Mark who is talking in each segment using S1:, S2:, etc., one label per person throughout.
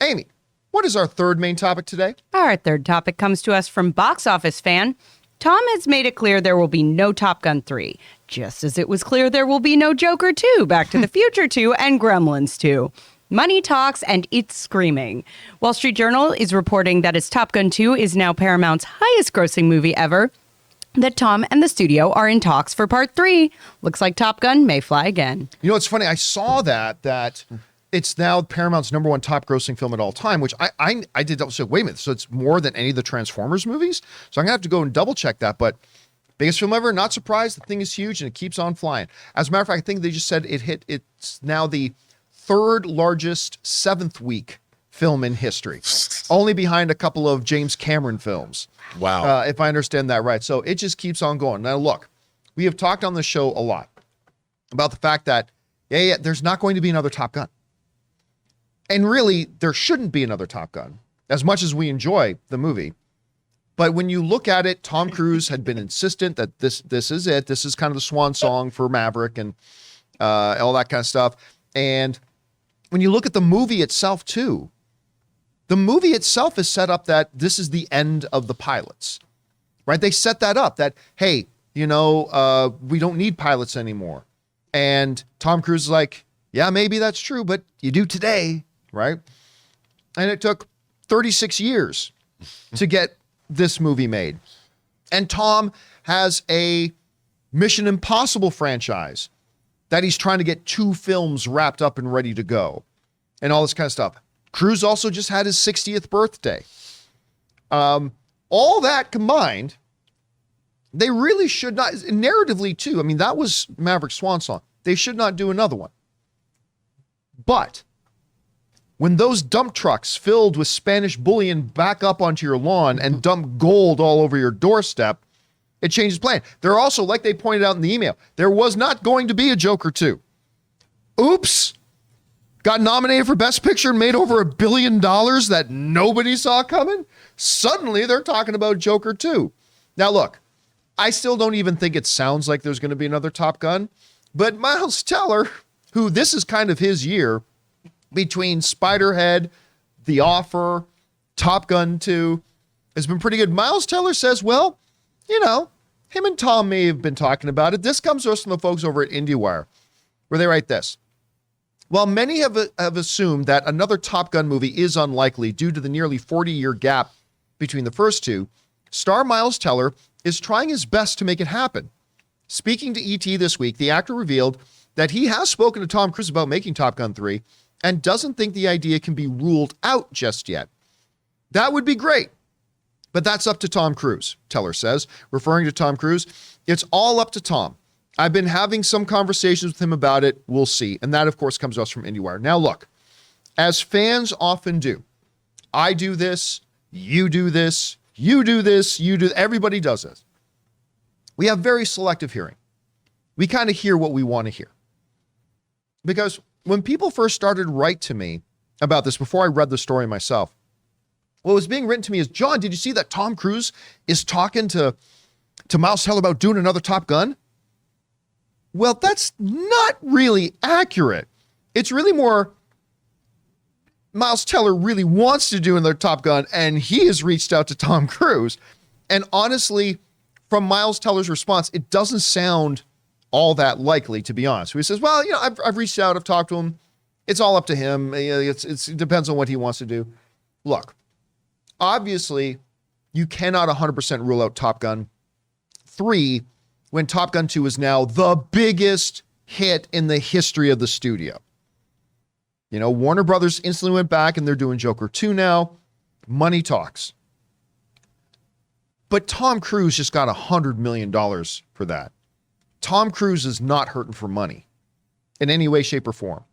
S1: Amy, what is our third main topic today?
S2: Our third topic comes to us from Box Office Fan. Tom has made it clear there will be no Top Gun 3, just as it was clear there will be no Joker 2, Back to the Future 2, and Gremlins 2. Money talks, and it's screaming. Wall Street Journal is reporting that its Top Gun 2 is now Paramount's highest-grossing movie ever, that Tom and the studio are in talks for Part 3. Looks like Top Gun may fly again.
S1: You know, it's funny. I saw that it's now Paramount's number one top-grossing film at all time, which I did double check. Wait a minute, so it's more than any of the Transformers movies? So I'm gonna have to go and double-check that, but biggest film ever, not surprised. The thing is huge, and it keeps on flying. As a matter of fact, I think they just said it's now the third largest seventh week film in history, only behind a couple of James Cameron films.
S3: Wow.
S1: If I understand that right. So it just keeps on going. Now, look, we have talked on the show a lot about the fact that, there's not going to be another Top Gun. And really, there shouldn't be another Top Gun, as much as we enjoy the movie. But when you look at it, Tom Cruise had been insistent that this is it. This is kind of the swan song for Maverick and all that kind of stuff. And when you look at the movie itself, too, the movie itself is set up that this is the end of the pilots, right? They set that up that, hey, we don't need pilots anymore. And Tom Cruise is like, yeah, maybe that's true, but you do today, right? And it took 36 years to get this movie made. And Tom has a Mission Impossible franchise that he's trying to get 2 films wrapped up and ready to go and all this kind of stuff. Cruise also just had his 60th birthday. All that combined, they really should not, narratively too, I mean, that was Maverick's swan song. They should not do another one. But when those dump trucks filled with Spanish bullion back up onto your lawn and dump gold all over your doorstep, it changes plan. They're also, like they pointed out in the email, there was not going to be a Joker 2. Oops. Got nominated for Best Picture and made over $1 billion that nobody saw coming. Suddenly they're talking about Joker 2. Now look, I still don't even think it sounds like there's going to be another Top Gun, but Miles Teller, who this is kind of his year, between Spiderhead, The Offer, Top Gun 2, has been pretty good. Miles Teller says, well, him and Tom may have been talking about it. This comes to us from the folks over at IndieWire, where they write this. While many have assumed that another Top Gun movie is unlikely due to the nearly 40-year gap between the first two, star Miles Teller is trying his best to make it happen. Speaking to ET this week, the actor revealed that he has spoken to Tom Cruise about making Top Gun 3 and doesn't think the idea can be ruled out just yet. That would be great, but that's up to Tom Cruise, Teller says, referring to Tom Cruise. It's all up to Tom. I've been having some conversations with him about it. We'll see. And that, of course, comes to us from IndieWire. Now, look, as fans often do, I do this, you do this, you do this, everybody does this. We have very selective hearing. We kind of hear what we want to hear. Because when people first started to write to me about this, before I read the story myself, what was being written to me is, John, did you see that Tom Cruise is talking to Miles Teller about doing another Top Gun? Well, that's not really accurate. It's really more Miles Teller really wants to do another Top Gun, and he has reached out to Tom Cruise. And honestly, from Miles Teller's response, it doesn't sound all that likely, to be honest. He says, well, I've reached out, I've talked to him. It's all up to him. It depends on what he wants to do. Look, obviously, you cannot 100% rule out Top Gun 3 when Top Gun 2 is now the biggest hit in the history of the studio. Warner Brothers instantly went back and they're doing Joker 2 now. Money talks. But Tom Cruise just got $100 million for that. Tom Cruise is not hurting for money in any way, shape, or form.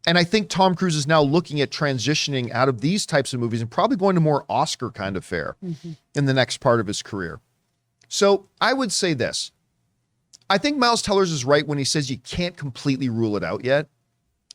S1: And I think Tom Cruise is now looking at transitioning out of these types of movies and probably going to more Oscar kind of fare in the next part of his career. So I would say this. I think Miles Tellers is right when he says you can't completely rule it out yet.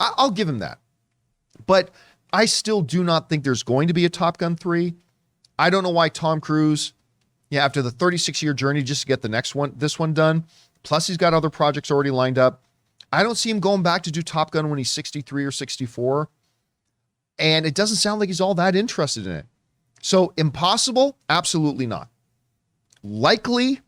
S1: I'll give him that. But I still do not think there's going to be a Top Gun 3. I don't know why Tom Cruise, after the 36-year journey just to get this one done, plus he's got other projects already lined up, I don't see him going back to do Top Gun when he's 63 or 64. And it doesn't sound like he's all that interested in it. So impossible? Absolutely not. Likely?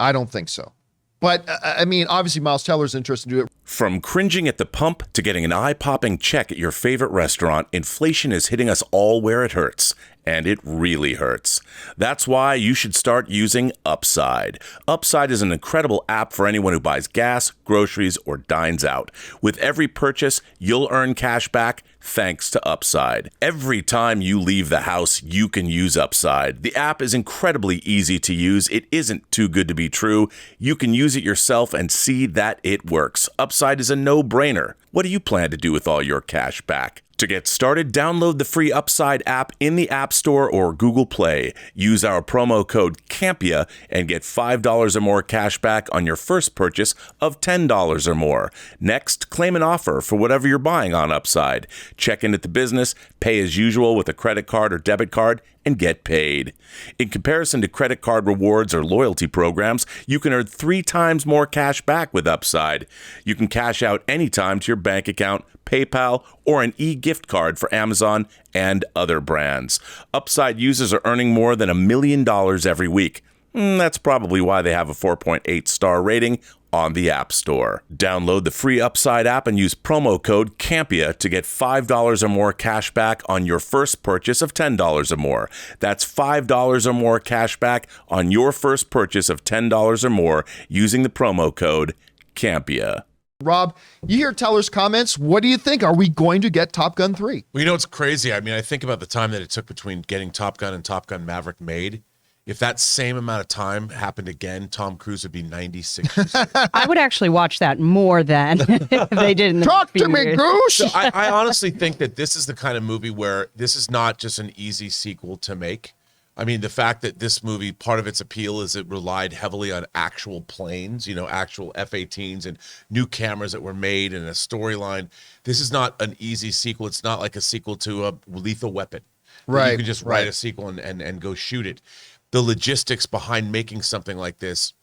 S1: I don't think so. But I mean, obviously Miles Teller's interested in it.
S3: From cringing at the pump to getting an eye-popping check at your favorite restaurant, inflation is hitting us all where it hurts. And it really hurts. That's why you should start using Upside. Upside is an incredible app for anyone who buys gas, groceries, or dines out. With every purchase, you'll earn cash back thanks to Upside. Every time you leave the house, you can use Upside. The app is incredibly easy to use. It isn't too good to be true. You can use it yourself and see that it works. Upside is a no-brainer. What do you plan to do with all your cash back? To get started, download the free Upside app in the App Store or Google Play. Use our promo code CAMPEA and get $5 or more cash back on your first purchase of $10 or more. Next, claim an offer for whatever you're buying on Upside. Check in at the business, pay as usual with a credit card or debit card, and get paid. In comparison to credit card rewards or loyalty programs, you can earn 3 times more cash back with Upside. You can cash out anytime to your bank account, PayPal, or an e-gift card for Amazon and other brands. Upside users are earning more than $1 million every week. That's probably why they have a 4.8 star rating on the App Store. Download the free Upside app and use promo code CAMPEA to get $5 or more cash back on your first purchase of $10 or more. That's $5 or more cash back on your first purchase of $10 or more using the promo code CAMPEA.
S1: Rob, you hear Teller's comments. What do you think? Are we going to get Top Gun 3?
S4: Well, you know, it's crazy. I mean, I think about the time that it took between getting Top Gun and Top Gun Maverick made. If that same amount of time happened again, Tom Cruise would be 96 years old.
S2: I would actually watch that more than if they did in the
S1: Talk to me, Goose!
S4: So I honestly think that this is the kind of movie where this is not just an easy sequel to make. I mean, the fact that this movie, part of its appeal is it relied heavily on actual planes, you know, actual F-18s and new cameras that were made and a storyline. This is not an easy sequel. It's not like a sequel to a Lethal Weapon.
S1: Right.
S4: You can just write a sequel and go shoot it. The logistics behind making something like this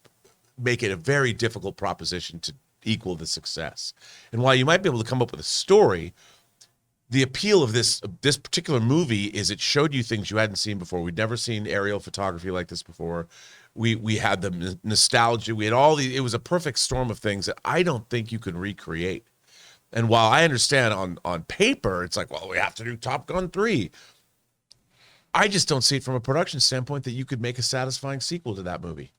S4: make it a very difficult proposition to equal the success. And while you might be able to come up with a story, the appeal of this particular movie is it showed you things you hadn't seen before. We'd never seen aerial photography like this before. We had the nostalgia. We had all the. It was a perfect storm of things that I don't think you can recreate. And while I understand on paper, it's like, well, we have to do Top Gun 3. I just don't see it from a production standpoint that you could make a satisfying sequel to that movie.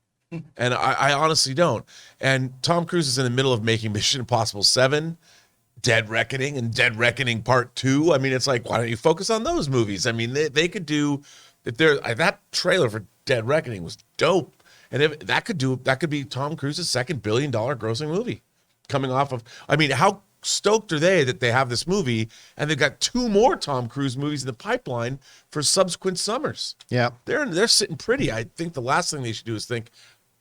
S4: And I honestly don't. And Tom Cruise is in the middle of making Mission Impossible 7, Dead Reckoning, and Dead Reckoning Part 2. I mean, it's like, why don't you focus on those movies? I mean, they could do, if they're, that trailer for Dead Reckoning was dope. And if that could be Tom Cruise's second $1 billion grossing movie coming off of, I mean, how stoked are they that they have this movie and they've got 2 more Tom Cruise movies in the pipeline for subsequent summers.
S1: Yeah.
S4: They're sitting pretty. I think the last thing they should do is think,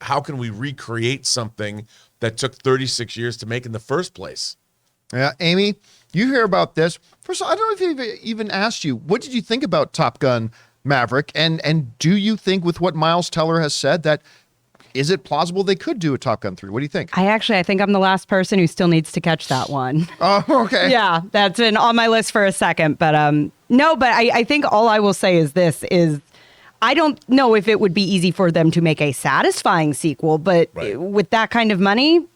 S4: how can we recreate something that took 36 years to make in the first place?
S1: Yeah, Amy, you hear about this. First of all, I don't know if he even asked you, what did you think about Top Gun Maverick? And do you think with what Miles Teller has said that is it plausible they could do a Top Gun 3? What do you think?
S2: I think I'm the last person who still needs to catch that one.
S1: Oh, okay.
S2: Yeah, that's been on my list for a second. But no, but I think all I will say is this is I don't know if it would be easy for them to make a satisfying sequel, but with that kind of money,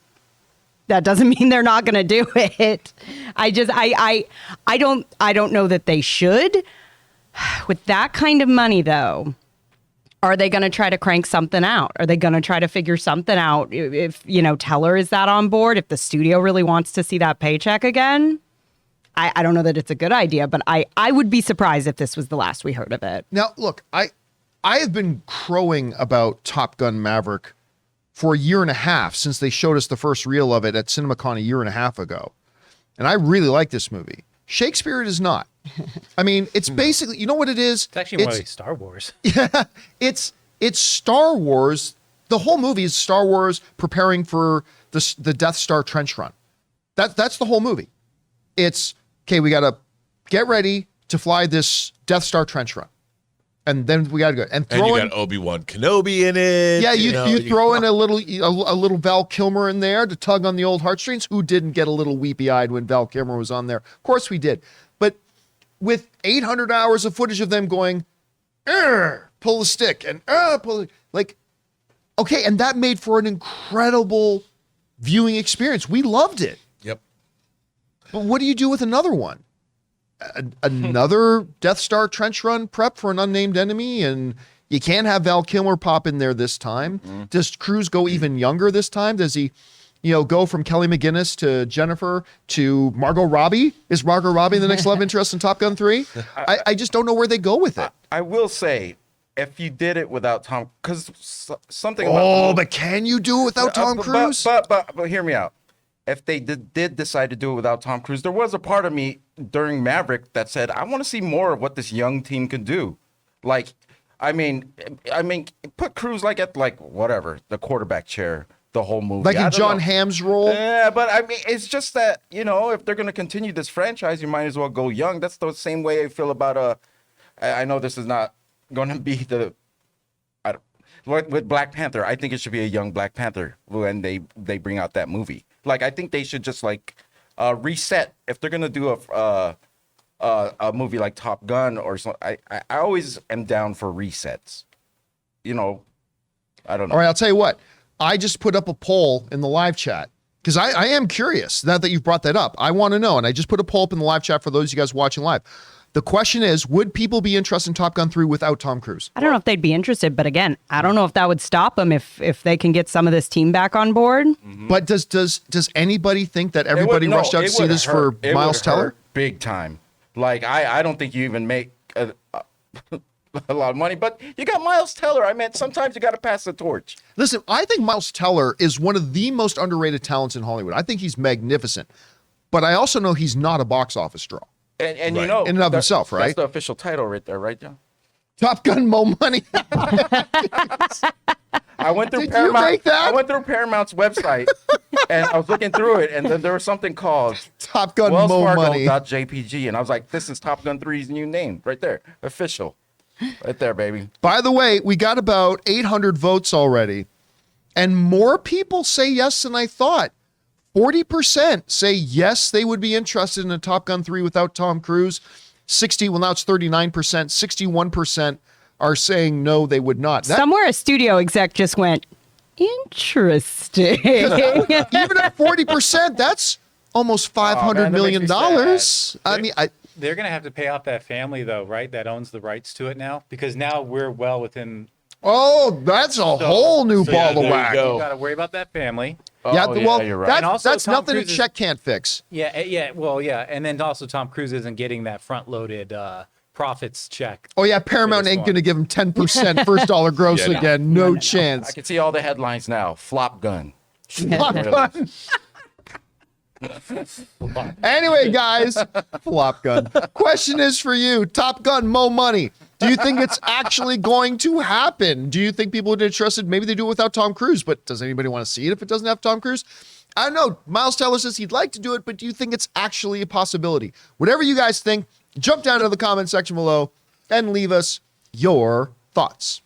S2: that doesn't mean they're not going to do it. I don't know that they should. With that kind of money, though, are they going to try to crank something out? Are they going to try to figure something out? If, Teller is that on board, if the studio really wants to see that paycheck again, I don't know that it's a good idea, but I would be surprised if this was the last we heard of it.
S1: Now, look, I have been crowing about Top Gun Maverick for a year and a half since they showed us the first reel of it at CinemaCon a year and a half ago. And I really like this movie. Shakespeare it is not. I mean, it's basically, you know what it is?
S5: It's actually more like Star Wars.
S1: Yeah, it's Star Wars. The whole movie is Star Wars preparing for the Death Star trench run. That's the whole movie. It's, okay, we got to get ready to fly this Death Star trench run. And then we got to go. And
S4: you got Obi-Wan Kenobi in it.
S1: Yeah, you throw in a little Val Kilmer in there to tug on the old heartstrings. Who didn't get a little weepy-eyed when Val Kilmer was on there? Of course we did. But with 800 hours of footage of them going, pull the stick and pull it. Like, okay, and that made for an incredible viewing experience. We loved it.
S4: Yep.
S1: But what do you do with another one? Another Death Star trench run prep for an unnamed enemy, and you can't have Val Kilmer pop in there this time. Does Cruise go even younger this time? Does he, go from Kelly McGinnis to Jennifer to Margot Robbie? Is Margot Robbie the next love interest in Top Gun 3? I just don't know where they go with it.
S5: I will say, if you did it without Tom, because something about
S1: but can you do it without Tom Cruise?
S5: But hear me out. If they did decide to do it without Tom Cruise, there was a part of me during Maverick that said, I want to see more of what this young team can do. Like, I mean, put Cruise at whatever, the quarterback chair, the whole movie.
S1: Like in John Hamm's role?
S5: Yeah, but I mean, it's just that, if they're going to continue this franchise, you might as well go young. That's the same way I feel about, I know this is not going to be with Black Panther. I think it should be a young Black Panther when they bring out that movie. Like, I think they should just reset. If they're gonna do a movie like Top Gun or something, I always am down for resets. I don't know.
S1: All right, I'll tell you what. I just put up a poll in the live chat because I am curious. Now that you've brought that up, I want to know, and I just put a poll up in the live chat for those of you guys watching live. The question is, would people be interested in Top Gun 3 without Tom Cruise?
S2: I don't know if they'd be interested, but again, I don't know if that would stop them if they can get some of this team back on board.
S1: But does anybody think that everybody rushed out to see this for Miles Teller?
S5: Big time. Like, I don't think you even make a lot of money, but you got Miles Teller. I mean, sometimes you got to pass the torch.
S1: Listen, I think Miles Teller is one of the most underrated talents in Hollywood. I think he's magnificent, but I also know he's not a box office draw.
S5: And
S1: in and of himself, right?
S5: That's the official title right there, right, John?
S1: Top Gun Mo Money.
S5: I went through
S1: Did
S5: Paramount.
S1: you make that?
S5: I went through Paramount's website and I was looking through it, and then there was something called
S1: Top Gun Mo Money.
S5: WellsFargo.jpg, and I was like, this is Top Gun 3's new name right there, official, right there, baby.
S1: By the way, we got about 800 votes already, and more people say yes than I thought. 40% say yes, they would be interested in a Top Gun 3 without Tom Cruise. Now it's 39%. 61% are saying no, they would not.
S2: Somewhere a studio exec just went, interesting.
S1: Even at 40%, that's almost $500 million. I mean,
S6: they're going to have to pay off that family, though, right? That owns the rights to it now, because now we're well within.
S1: Oh, that's a whole new ball to wax.
S6: You got to worry about that family.
S5: You're right.
S1: That's nothing a check can't fix.
S6: Yeah. And then also Tom Cruise isn't getting that front-loaded profits check.
S1: Oh, yeah, Paramount ain't going to give him 10% first dollar gross again. No chance.
S5: I can see all the headlines now. Flop gun.
S1: Flop gun. Anyway, guys, flop gun. Question is for you. Top Gun Mo Money. Do you think it's actually going to happen? Do you think people would be interested? Maybe they do it without Tom Cruise, but does anybody want to see it if it doesn't have Tom Cruise? I don't know. Miles Teller says he'd like to do it, but do you think it's actually a possibility? Whatever you guys think, jump down to the comment section below and leave us your thoughts.